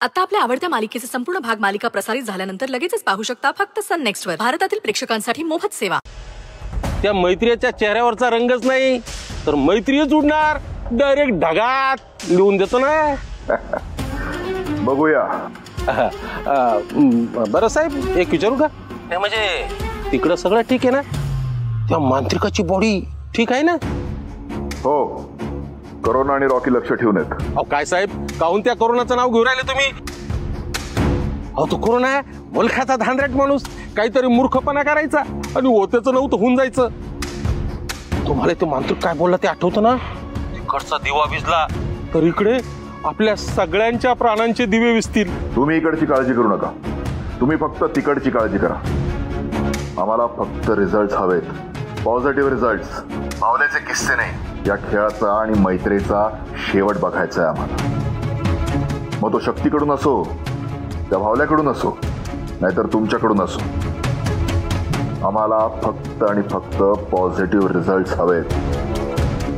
आता आपल्या आवडत्या मालिकेचे संपूर्ण भाग मालिका प्रसारित झाल्यानंतर लगेचच पाहू शकता फक्त सन नेक्स्ट वर. भारतातील प्रेक्षकांसाठी मोफत सेवा. त्या मैत्रीच्या चेहऱ्यावरचा रंगच नाही तर मैत्रीच उडणार. डायरेक्ट ढगात लिहून देतो ना. बघूया. बरं साहेब, एक विचारू का? म्हणजे तिकडं सगळं ठीक आहे ना? त्या मांत्रिकाची बॉडी ठीक आहे ना? हो, कोरोना आणि रॉकी लक्ष ठेवून आहेत. अहो काय साहेब, काहून त्या कोरोनाचं नाव घेऊन राहिले तुम्ही? अहो तो कोरोना आहे मुलखाचा धांदरट माणूस. काहीतरी मूर्खपणा करायचा आणि होत्याचं नव्हतं होऊन जायचं. तुम्हाला ते मांत्रिक काय बोलला ते आठवतं ना? तिकडचा दिवा विझला तर इकडे आपल्या सगळ्यांच्या प्राणांचे दिवे विझतील. तुम्ही इकडची काळजी करू नका, तुम्ही फक्त तिकडची काळजी करा. आम्हाला फक्त रिझल्ट हवेत, पॉझिटिव्ह रिझल्ट. पावल्याचे किस्से नाही. या खेळाचा आणि मैत्रीचा शेवट बघायचा आहे आम्हाला. मग तो शक्तीकडून असो, त्या भावल्याकडून असो, नाहीतर तुमच्याकडून असो, आम्हाला फक्त आणि फक्त पॉझिटिव्ह रिझल्ट हवेत.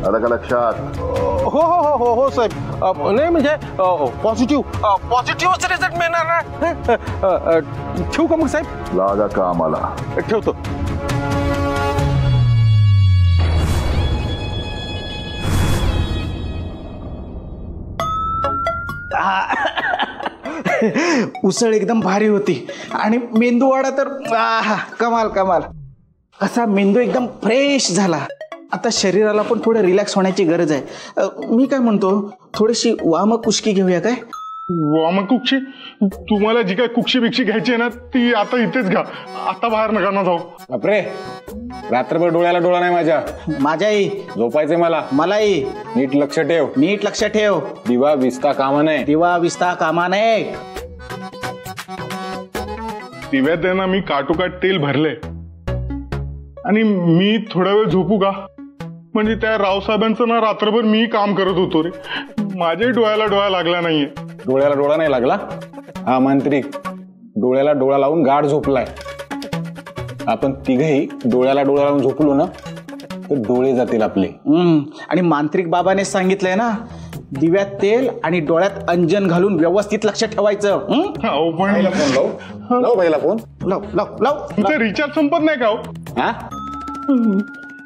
आलं का लक्षात? हो हो हो हो हो साहेब. नाही म्हणजे पॉझिटिव्ह रिझल्ट मिळणार ना. ठेवू का मग साहेब? लागा का आम्हाला. ठेवतो. उसळ एकदम भारी होती आणि मेंदू वडा तर कमाल कमाल. असा मेंदू एकदम फ्रेश झाला. आता शरीराला पण थोडं रिलॅक्स होण्याची गरज आहे. मी काय म्हणतो, थोडीशी वामक कुशकी घेऊया काय? वामकुक्षी? तुम्हाला जी काय कुक्षी बिक्षी घ्यायची आहे ना ती आता इथेच घ्या. आता बाहेर नका ना जाऊ. बापरे, रात्रभर डोळ्याला डोळा नाही माझ्या. माझ्याही झोपायचे मला. मलाही. नीट लक्ष ठेव. नीट लक्ष ठेव. दिवा विस्ता कामा नये. दिवा विस्ता कामा नये. दिव्यात आहे ना मी काटोकाट तेल भरले आणि मी थोडा वेळ झोपू का? म्हणजे त्या रावसाहेबांचं ना रात्रभर मी काम करत होतो रे. माझ्या डोळ्याला डोळा लागला नाहीये. डोळ्याला डोळा नाही लागला? हा मांत्रिक डोळ्याला डोळा लावून गाढ झोपलाय. आपण तिघही डोळ्याला डोळा लावून झोपलो ना तर डोळे जातील आपले. आणि मांत्रिक बाबाने सांगितलंय ना, दिव्यात तेल आणि डोळ्यात अंजन घालून व्यवस्थित लक्ष ठेवायचं. पण फोन लाव पहिला फोन. लाव लाव लाव. तुमचं रिचार्ज संपत नाही का हो? हा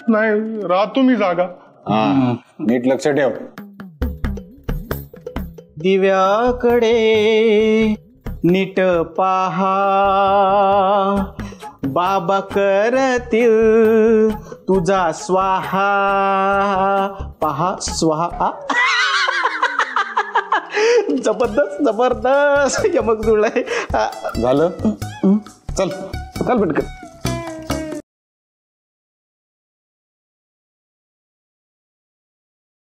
नाही, राहतो मी जागा. हा, नीट लक्ष ठेव. दिव्याकडे नीट पहा, बाबा करतील तुझा स्वाहा. पहा स्वाहा. जबरदस्त जबरदस्त. यमक जुळलाय. झालं? चल चल पटकन.